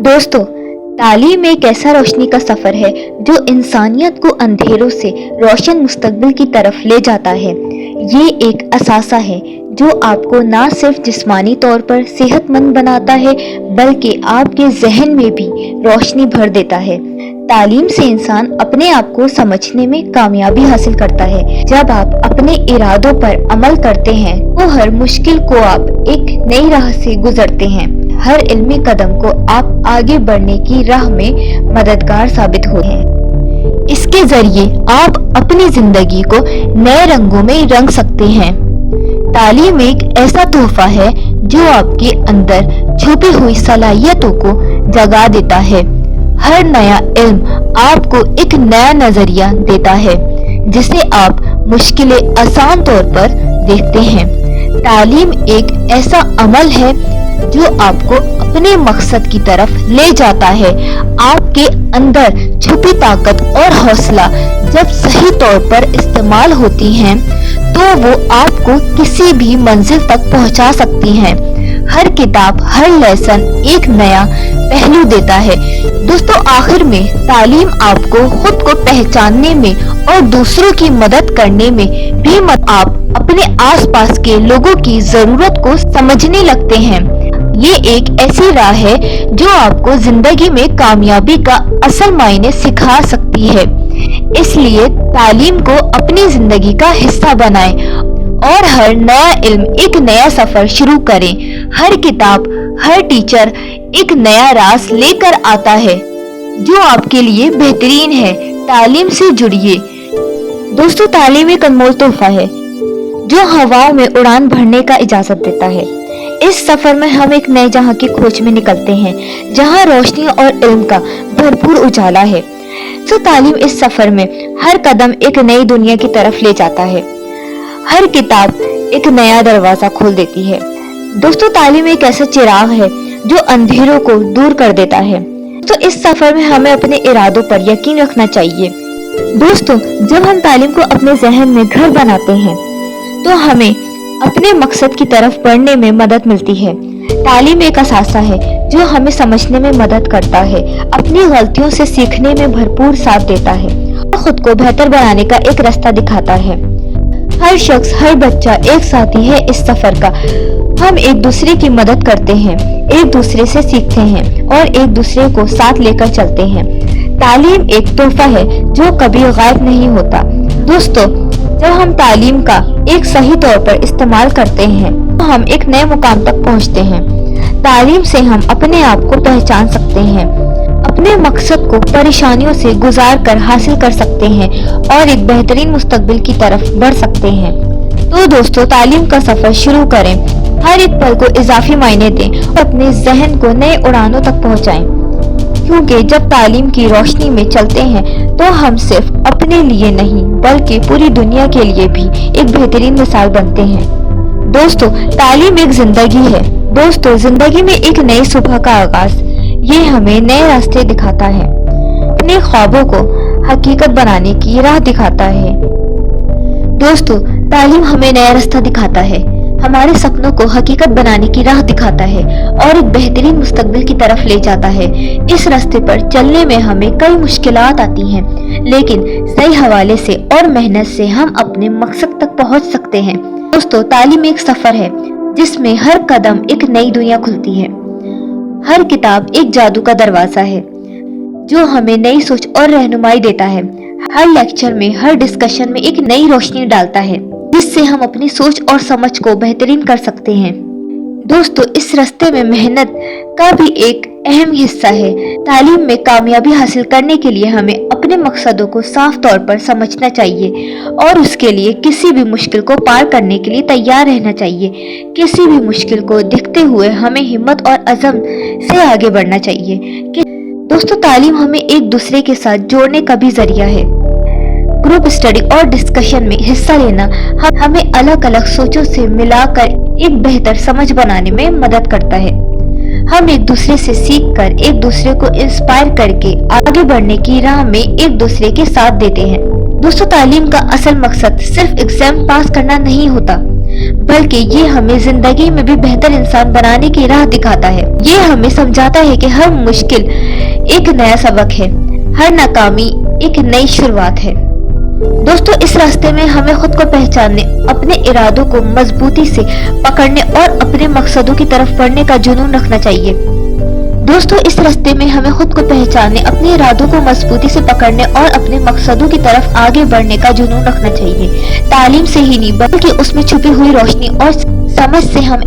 दोस्तों, तालीम एक ऐसा रोशनी का सफर है जो इंसानियत को अंधेरों से रोशन मुस्तकबिल की तरफ ले जाता है। ये एक असासा है जो आपको ना सिर्फ जिस्मानी तौर पर सेहतमंद बनाता है बल्कि आपके जहन में भी रोशनी भर देता है। तालीम से इंसान अपने आप को समझने में कामयाबी हासिल करता है। जब आप अपने इरादों पर अमल करते हैं तो हर मुश्किल को आप एक नई राह से गुजरते हैं। हर इल्मी कदम को आप आगे बढ़ने की राह में मददगार साबित होते हैं। इसके जरिए आप अपनी जिंदगी को नए रंगों में रंग सकते हैं। तालीम एक ऐसा तोहफा है जो आपके अंदर छुपी हुई सलाहियतों को जगा देता है। हर नया इल्म आपको एक नया नजरिया देता है जिसे आप मुश्किलें आसान तौर पर देखते हैं। तालीम एक ऐसा अमल है जो आपको अपने मकसद की तरफ ले जाता है। आपके अंदर छुपी ताकत और हौसला जब सही तौर पर इस्तेमाल होती हैं, तो वो आपको किसी भी मंजिल तक पहुंचा सकती हैं। हर किताब, हर लेसन एक नया पहलू देता है। दोस्तों, आखिर में तालीम आपको खुद को पहचानने में और दूसरों की मदद करने में भी आप अपने आसपास के लोगों की जरूरत को समझने लगते हैं। ये एक ऐसी राह है जो आपको जिंदगी में कामयाबी का असल मायने सिखा सकती है। इसलिए तालीम को अपनी जिंदगी का हिस्सा बनाएं और हर नया इल्म एक नया सफर शुरू करें। हर किताब, हर टीचर एक नया राज लेकर आता है जो आपके लिए बेहतरीन है। तालीम से जुड़िए। दोस्तों, तालीम एक अनमोल तोहफा है जो हवाओं में उड़ान भरने का इजाजत देता है। इस सफर में हम एक नए जहां की खोज में निकलते हैं जहां रोशनी और इल्म का भरपूर उजाला है। तो तालीम इस सफर में हर कदम एक नई दुनिया की तरफ ले जाता है। हर किताब एक नया दरवाजा खोल देती है। दोस्तों, तालीम एक ऐसा चिराग है जो अंधेरों को दूर कर देता है। तो इस सफर में हमें अपने इरादों पर यकीन रखना चाहिए। दोस्तों, जब हम तालीम को अपने जहन में घर बनाते हैं तो हमें अपने मकसद की तरफ बढ़ने में मदद मिलती है। तालीम एक असासा है जो हमें समझने में मदद करता है, अपनी गलतियों से सीखने में भरपूर साथ देता है और खुद को बेहतर बनाने का एक रास्ता दिखाता है। हर शख्स, हर बच्चा एक साथी है इस सफर का। हम एक दूसरे की मदद करते हैं, एक दूसरे से सीखते हैं और एक दूसरे को साथ लेकर चलते हैं। तालीम एक तोहफा है जो कभी गायब नहीं होता। दोस्तों, जब हम तालीम का एक सही तौर पर इस्तेमाल करते हैं तो हम एक नए मुकाम तक पहुंचते हैं। तालीम से हम अपने आप को पहचान सकते हैं, अपने मकसद को परेशानियों से गुजार कर हासिल कर सकते हैं और एक बेहतरीन मुस्तकबिल की तरफ बढ़ सकते हैं। तो दोस्तों, तालीम का सफर शुरू करें। हर एक पल को इजाफी मायने दें और अपने जहन को नए उड़ानों तक पहुंचाएं। क्योंकि जब तालीम की रोशनी में चलते हैं तो हम सिर्फ अपने लिए नहीं बल्कि पूरी दुनिया के लिए भी एक बेहतरीन मिसाल बनते हैं। दोस्तों, तालीम एक जिंदगी है। दोस्तों, जिंदगी में एक नई सुबह का आगाज ये हमें नए रास्ते दिखाता है, अपने ख्वाबों को हकीकत बनाने की राह दिखाता है। दोस्तों, तालीम हमें नया रास्ता दिखाता है, हमारे सपनों को हकीकत बनाने की राह दिखाता है और एक बेहतरीन मुस्तकबिल की तरफ ले जाता है। इस रास्ते पर चलने में हमें कई मुश्किलात आती हैं, लेकिन सही हवाले से और मेहनत से हम अपने मकसद तक पहुंच सकते हैं। दोस्तों, तालीम एक सफर है जिसमें हर कदम एक नई दुनिया खुलती है। हर किताब एक जादू का दरवाजा है जो हमें नई सोच और रहनुमाई देता है। हर लेक्चर में, हर डिस्कशन में एक नई रोशनी डालता है जिससे हम अपनी सोच और समझ को बेहतरीन कर सकते हैं। दोस्तों, इस रास्ते में मेहनत का भी एक अहम हिस्सा है। तालीम में कामयाबी हासिल करने के लिए हमें अपने मकसदों को साफ तौर पर समझना चाहिए और उसके लिए किसी भी मुश्किल को पार करने के लिए तैयार रहना चाहिए। किसी भी मुश्किल को देखते हुए हमें हिम्मत और अज़म से आगे बढ़ना चाहिए। दोस्तों, तालीम हमें एक दूसरे के साथ जोड़ने का भी जरिया है। ग्रुप स्टडी और डिस्कशन में हिस्सा लेना हमें अलग अलग सोचों से मिलाकर एक बेहतर समझ बनाने में मदद करता है। हम एक दूसरे से सीखकर एक दूसरे को इंस्पायर करके आगे बढ़ने की राह में एक दूसरे के साथ देते हैं। दोस्तों, तालीम का असल मकसद सिर्फ एग्जाम पास करना नहीं होता बल्कि ये हमें जिंदगी में भी बेहतर इंसान बनाने की राह दिखाता है। ये हमें समझाता है कि हर मुश्किल एक नया सबक है, हर नाकामी एक नई शुरुआत है। दोस्तों, इस रास्ते में हमें खुद को पहचानने, अपने इरादों को मजबूती से पकड़ने और अपने मकसदों की तरफ बढ़ने का जुनून रखना चाहिए। दोस्तों, इस रास्ते में हमें खुद को पहचानने, अपने इरादों को मजबूती से पकड़ने और अपने मकसदों की तरफ आगे बढ़ने का जुनून रखना चाहिए। तालीम से ही नहीं बल्कि उसमें छुपी हुई रोशनी और समझ से हम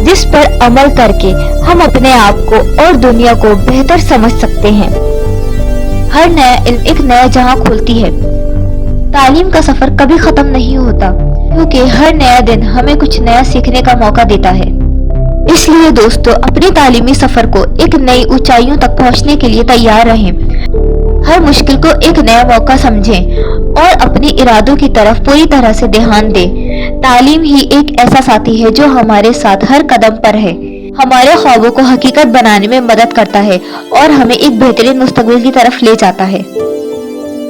जिस पर अमल करके हम अपने आप को और दुनिया को बेहतर समझ सकते हैं। हर नया इल्म एक नया जहां खोलती है। तालीम का सफर कभी खत्म नहीं होता, क्योंकि हर नया दिन हमें कुछ नया सीखने का मौका देता है। इसलिए दोस्तों, अपने तालीमी सफर को एक नई ऊंचाइयों तक पहुंचने के लिए तैयार रहें। हर मुश्किल को एक नया मौका समझें और अपने इरादों की तरफ पूरी तरह से ध्यान दें। तालीम ही एक ऐसा साथी है जो हमारे साथ हर कदम पर है, हमारे ख्वाबों को हकीकत बनाने में मदद करता है और हमें एक बेहतरीन मुस्तकबिल की तरफ ले जाता है।